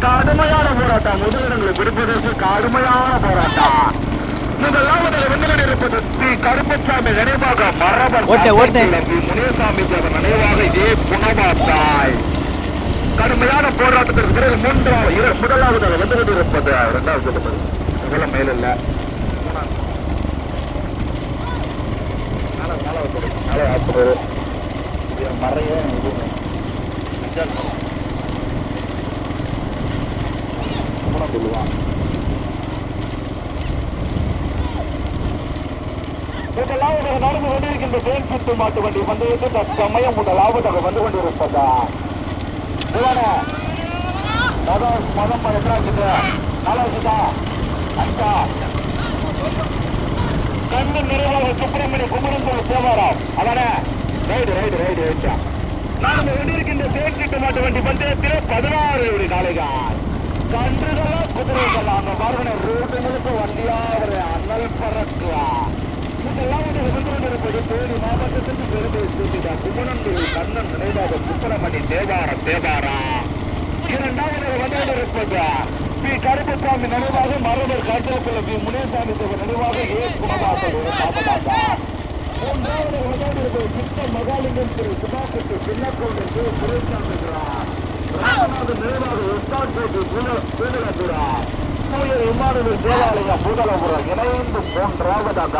கடுமையான போராட்டம், முதலிடங்களை பிடிப்பதற்கு கடுமையான போராட்டம். முதலாவதில் வெண்ணில் இருப்பது ஸ்ரீ கருப்பசாமி நினைவாக மரபர் முனியசாமி தேவர் நினைவாக இதே புனமாத்தாய். கடுமையான போராட்டத்திற்கு பிறகு முதலாவதாக வந்து கொண்டிருப்பது இரண்டாவது முதல்ல மேலில்ல மறைய சொல்லுவான். முதலாவதாக நடந்து கொண்டிருக்கின்ற தேன் சுத்து மாட்டு வண்டி பந்தயத்தில் தற்சமயம் முதலாவதாக வந்து கொண்டிருப்பதா மதம் நாலாச்சுதா அஞ்சா கண்ணு நிறைவாக சுப்பிரமணிய குமரன் சேவாராம் அவனே ரைடு ரைடு ரைடு ரைட்டா நடந்து கொண்டிருக்கின்ற தேன் சுத்து மாட்டு வண்டி பந்தயத்தில் 16 நாளைகள் கன்றுகளா குதிரைகளா அந்த மரண ரோடு முழுக்க வண்டியாக அண்ணல் பறக்கா. முதலாவது தேனி மாவட்டத்திற்கு பெருமை சேர்த்துட்டா குமணந்தூர் கண்ணன் நினைவாக சுப்பிரமணி தேவாரா. இரண்டாவது வந்திருப்பது ஸ்ரீ கருப்பசாமி நினைவாக மரபர் காட்டியக்குள்ள பி முனியசாமி தேவர் நினைவாக ஏ குணதாசர் பாபதாசா. மூன்றாவது வந்திருப்பது சித்த மகாலிங்கம் திரு சுபாபத்து சின்னக்கோவில் துரைசாமிக்கிறார். ராமநாதன் நினைவாக ஒத்தாட்சி பூதலபுரா தூய விமானவர் தேவாலயம் பூதலபுரம் இணைந்து மூன்றாவதாக.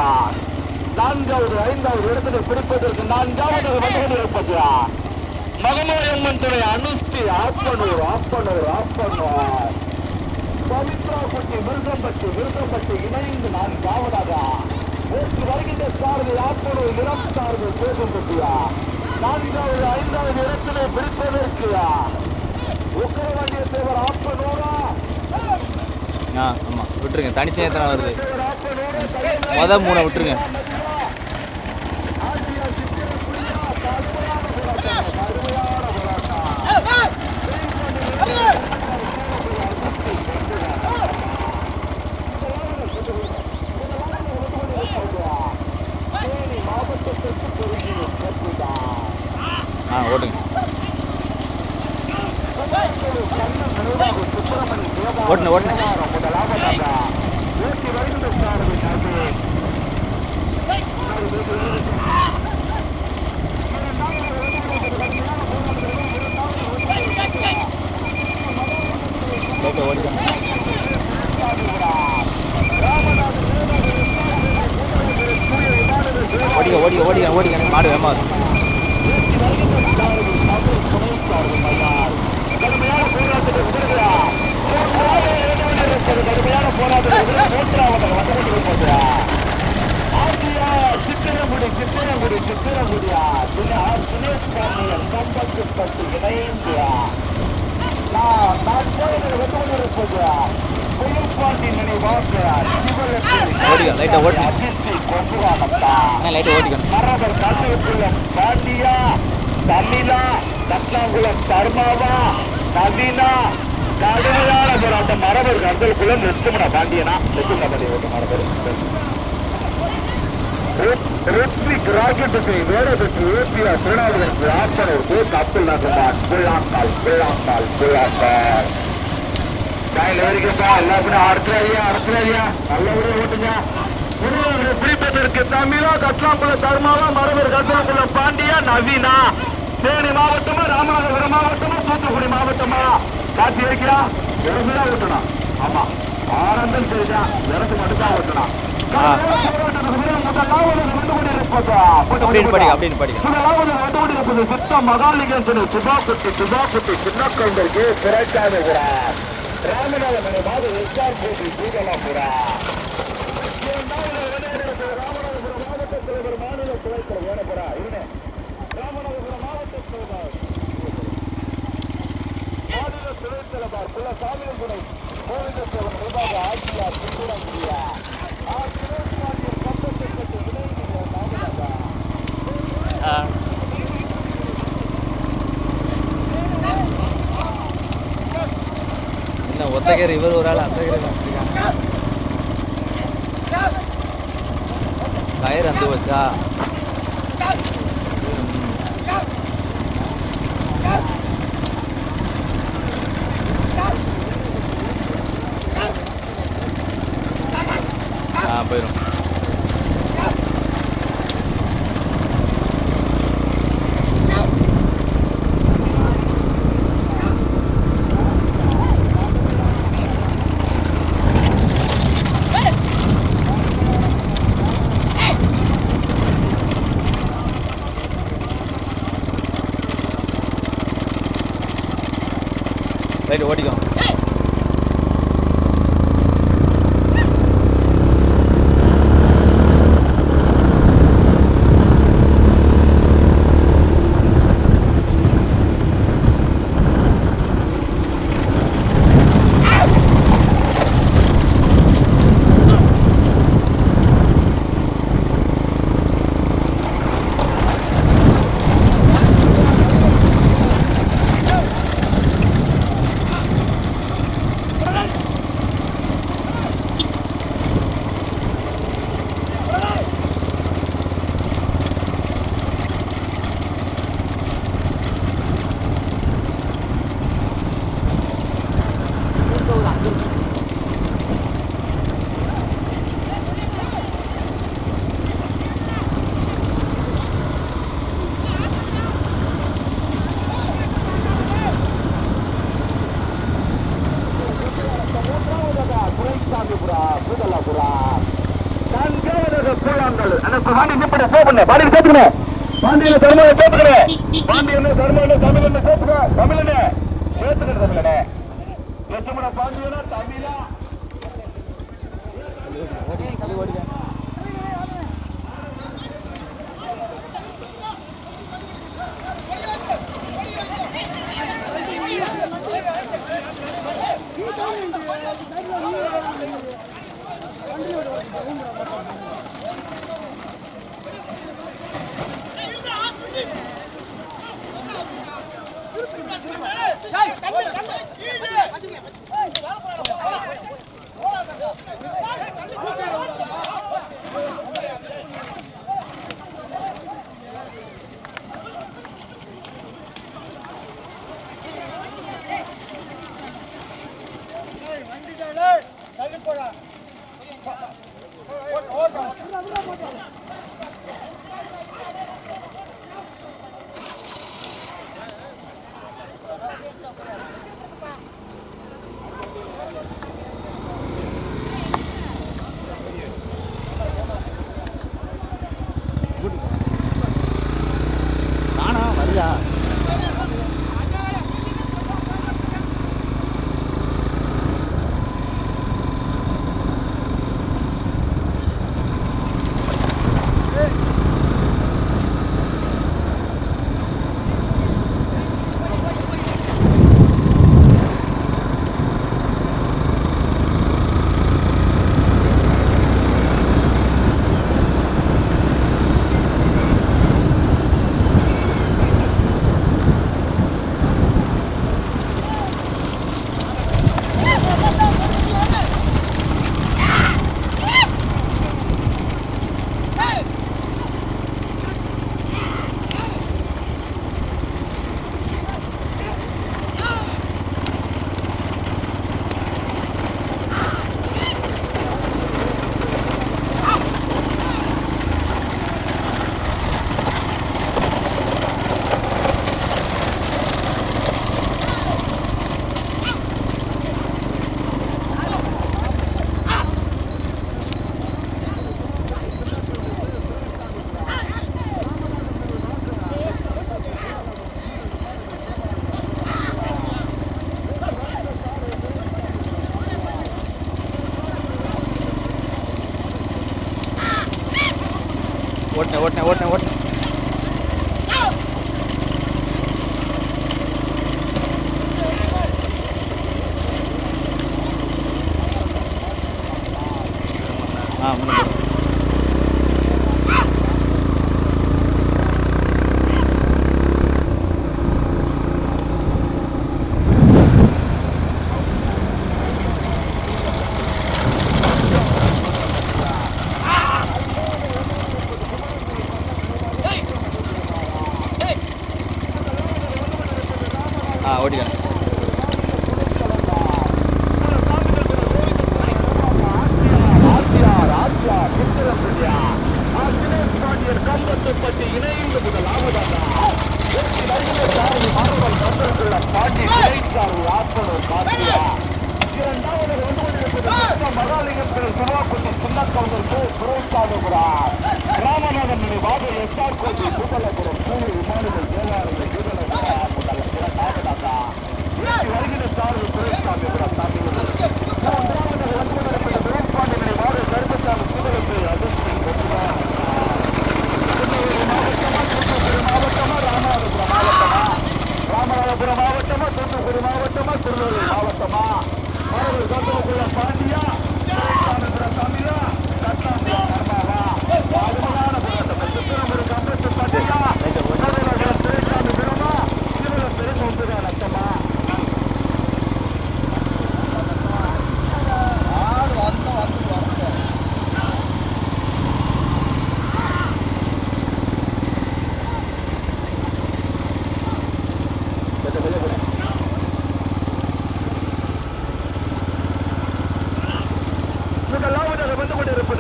நான்காவது ஐந்தாவது இடத்தினை பிடிப்பதற்கு நான்காவது வந்து கொண்டிருப்பது மகமாயம்மன் துறை அனுஷ்டி ஆப்பனூர் பவித்ராப்பட்டி விருதம்பட்டி இணைந்து நான்காவதாக. நேற்று வருகின்ற சார்பில் ஆப்பனூர் நிலம் சார்பில் சேகம்பட்டியா. நான்காவது ஐந்தாவது இடத்தினை பிடிப்பதற்கு உக்கரவாண்டிய தேவர் ஆப்பனூரா. ஆமா விட்டுருங்க, தனித்தனியா எத்தனை வருது மொதல் 3 விட்டுருங்க. ஓட்டுங்க ஓட்டுங்க ஓடிக்க மாடு வேமா கடுமையான போராட்டத்தில் சித்திரங்குடியா இணைந்தியா நான் இருப்பது புயல்பாண்டி நினைவாக மரபர் கண்ணகுளம் பாண்டியா தமிழா கட்னாகுளம் தர்மாவா நவீனா கடுமையான போராட்டம். மரபர் கந்தல்குளம் நெத்துமனா பாண்டியனா நெத்துமனா பாண்டிய மரபர் ரித்விக் ராக்கெட் வேற பெற்று ஏபியா திருநாவுக்கு ஆப்பனூர் அப்துல் நகுமான் புல்லாங்கால் கையில் வரைக்கும்பா எல்லாருக்கும் அடுத்த நல்லபடியா ஓட்டுங்க. பிடிப்பதற்கு தமிழா, கட்லாங்குள்ள தர்மாவா, மரபர் கட்லாங்குள்ள பாண்டியா, நவீனா. தேனி மாவட்டமா, ராமநாதபுரம் மாவட்டமா, தூத்துக்குடி மாவட்டமா? காட்சி வைக்கிறா, எனக்கு தான் ஓட்டணும். ஆமா, ஆனந்தம் செய்தா எனக்கு மட்டும்தான் ஓட்டணும். சின்னக்கண்டருக்கு சிறைக்காக ராமநாதபுரம் மாவட்ட எஸ்ஆர் போட்டி சீகலாம் புறா. ராமநாதபுரம் மாவட்ட தலைவர் மாநில துணைத்தலைவர் வேணப்புறா இருங்க. ராமநாதபுரம் மாவட்ட தலைவர் மாநில துணைத்தலைவர் குல சாமியங்குறை கோவிந்தசேவன் நிர்வாக ஆட்சியார் சுந்தரமுடியா என்ன ஒத்தகர் இவர் ஒரு ஆள் அத்தகர் டயர் அந்த வச்சா போயிடும். ரைட் ஓடிக்கோ. பாண்டியன தர்மனை சேர்த்துக்கிறேன். பாண்டியன தர்மனை தமிழனை சேர்த்துக்கிறேன். தமிழனே சேர்த்துக்கிறேன். தமிழனே லட்சுமண பாண்டியனா தமிழா Hey! ஓட்டினேன் முன்னாடி ஓட்டிக்கிறேன். கம்பத்துப்பட்டி இணைந்து முதலாவதாக பாண்டி ஆப்பனூர் காசியா இரண்டாவது மகாலிங்கம் சுருவாக்குட்டி சின்னக்கவுண்டருக்கு சுரேஷாகுகிறார். ராமநாதன் நினைவாக எஸ்ஆர் கோபி கூட்டலபுரம் பூமி விமானிகள் தேவாலயம் வருகிற சார்பு சுரேஷாகுகிறார். மூன்றாவது நினைவாக கருப்பசாமி சீதலத்தை அதிர்ச்சி ராமநாதபுரம் மாவட்டமா தூத்துக்குடி மாவட்டமா திருநெல்வேலி மாவட்டமா பாண்டியா தமிழா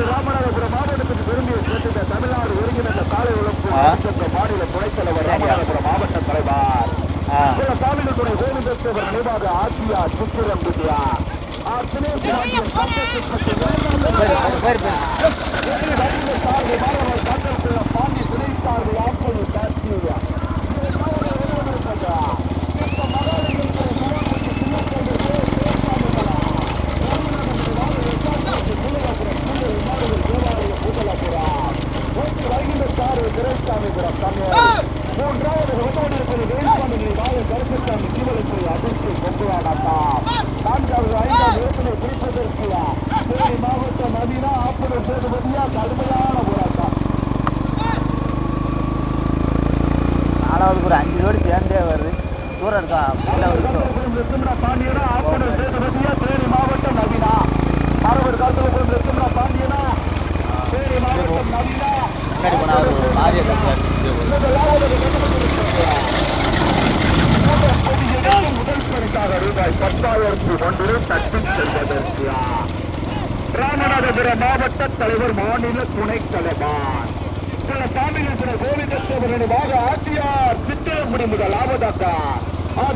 ராமநாதபுரம் மாவட்டத்துக்கு விரும்பிய சேர்ந்த தமிழ்நாடு ஒருங்கிணைந்த காலை உழப்பு மாநில துணைத்தலைவர் ராமநாதபுரம் மாவட்ட தலைவர் சாமித்துறை கோவிந்தேஸ்வரர் நினைவாக ஆசியா சுத்திரம் குட்டியா பாண்டி துணை சார்பு ஆப்பது காட்சியா மூன்றாவது கருப்பசாமி சீவலத்துறை அதிர்ச்சி கொண்டுவானாட்டாம். நான்காவது ஐந்தாவது இடத்திலே பிடிப்பதற்கு தேனி மாவட்டம் மதினா ஆப்பனூர் சேதுபதியா கடுமையான போராட்டம். நாலாவதுக்கு ஒரு 5 ஜோடி சேர்ந்தே வருது. தூரம் இருக்கா பாண்டியனா ஆப்பனூர் சேதுபதியா தேனி மாவட்டம் மதினா மரபர் காலத்தில் லட்சுமணா பாண்டியனா தேனி மாவட்டம் மதினா முதல் பரிசாக ரூபாய் 10,000 தட்டி செல்வதற்கு ராமநாதபுரம் மாவட்ட தலைவர் மாநில துணைத் தலைவர் சாமிநாதன் கோவிந்தேஸ்வரனுடைய ஆட்சியார் சித்திரங்குடி முதலாவதாக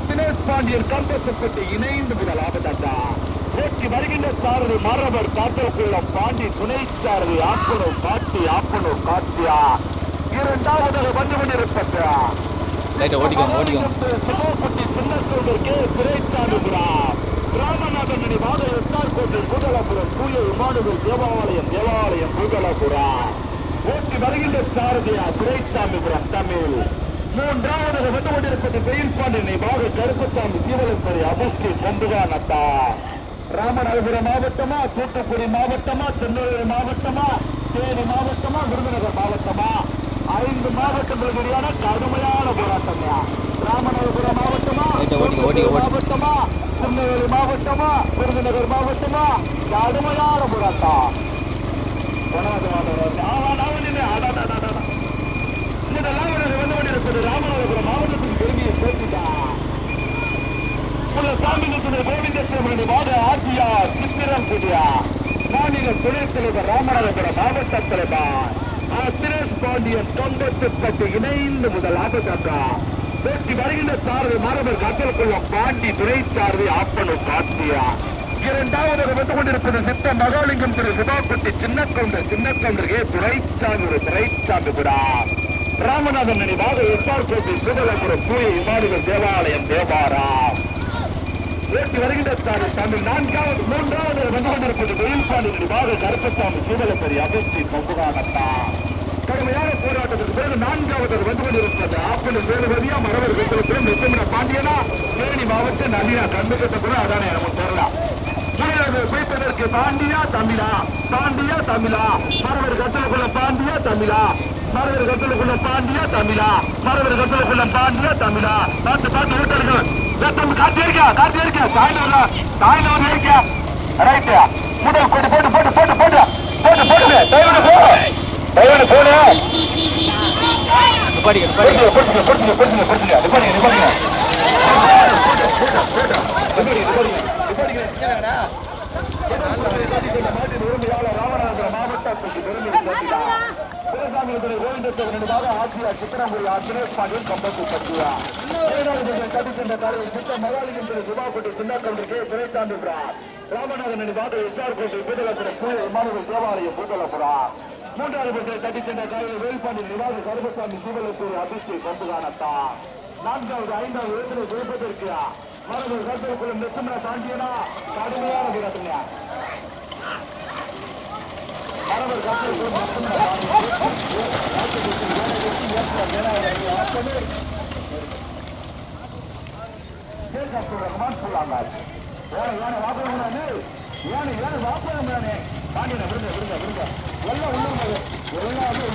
தினேஷ் பாண்டியன் கம்பத்துப்பட்டி இணைந்து முதலாவதாக ஓட்டி வருகின்ற சாரதி மரபர் காற்றக்குள்ள பாண்டி துணை சாரதி ஆப்பனூர் காட்சியா இரண்டாவதாக வந்து கொண்டிருப்பட்ட சிவப்பட்டி சின்னத்தோடு ராமநாதன் நினைவாக எஸ்ஆர் கோட்டை பூதலபுரம் தூய விமானிகள் தேவாலயம் பூதலபுரம் ஓட்டி வருகின்ற சாரதியா துரைசாமிபுரம் தமிழ் மூன்றாவதாக வந்து கொண்டிருப்பது வெயில் பாண்டி நினைவாக கருப்பசாமி சீவலத்துறை அபுஸ்தி கொண்டுகா நட்டா ராமநாதபுரம் மாவட்டமா தூத்துக்குடி மாவட்டமா திருநெல்வேலி மாவட்டமா தேனி மாவட்டமா விருதுநகர் மாவட்டமா 5 மாவட்டங்களுக்கு இடையான கடுமையான போராட்டம். ராமநாதபுரம் மாவட்டமா மாவட்டமா திருநெல்வேலி மாவட்டமா விருதுநகர் மாவட்டமா கடுமையான போராட்டம். ராமநாதபுரம் மாவட்டத்துக்கு பெருமையை சேர்த்துட்டான். சாமிநாதன் கோவிந்தேஸ்வரனுடைய ஆட்சியார் சித்திரம் குடியா மாநில துணைத் தலைவர் ராமநாதபுரம் மாவட்ட தலைவர் தினேஷ் பாண்டியன் கம்பத்துப்பட்டி இணைந்து முதலாவதாக ஓட்டி வருகின்ற சார்பு மரபர் காற்றலுக்குள்ள பாண்டி துணை சார்பு ஆப்பனூர் காட்சியா இரண்டாவதாக வந்து கொண்டிருப்பது சித்த மகாலிங்கம் திரு சிவாப்பட்டி சின்னக்கவுண்டர் துரைச்சாமி கூட ராமநாதன் நினைவாக எஸ்ஆர் கோட்டை பூதலபுரம் தூய விமானிகள் தேவாலயம் தேவாரம் ஓட்டி வருகின்ற தமிழ் மூன்றாவது வந்து கொண்டிருப்பது வெயில் பாண்டி நினைவாக கருப்பசாமி சீவலப்பெரி அதிர்ச்சி கொம்புகானத்தா கடுமையான போராட்டத்துக்கு பிறகு 4வது வந்து கொண்டிருக்கிறது. ஆப்பல் வேலுவதியா மரவர் வெற்றிலும் வெற்றிமன பாண்டியனா தேனி மாவட்ட நலியா கண்ணுக்கட்ட கூட அதானே நமக்கு தெரியலாம். பிடிப்பதற்கு பாண்டியா தமிழா பாண்டியா தமிழா மரவர் கட்டளக்குள்ள பாண்டியா தமிழா மரவர் கட்டளக்குள்ள பாண்டியா தமிழா மரவர் கட்டளக்குள்ள பாண்டியா தமிழா பார்த்து பார்த்து ஓட்டர்கள் காட்சி இருக்கா சாயந்தரம் இருக்கா ரைட்டு முதல் போட்டு போட்டு போட்டு போட்டு போட்டு போட்டு போட்டு டைவர்டு போ டைவர்டு போடு நிப்பாடிங்க ராமநாதன் தேவாலயம் பூதலபுரம் 3வது தட்டி சென்ற காலையில் வேல்பாண்டி நிவாத கருமசாமி சீவலத்தூர் அதிர்ச்சி கொண்டு காணத்தான் 4வது 5வது இடத்திலே ஜெயிப்பதற்கு மரபு கருத்துக்குள்ள நெசுமன தாண்டியனா கடுமையான விடத்துங்க மரபு வாப்பதானே பாண்டியனை விடுங்க எல்லாம்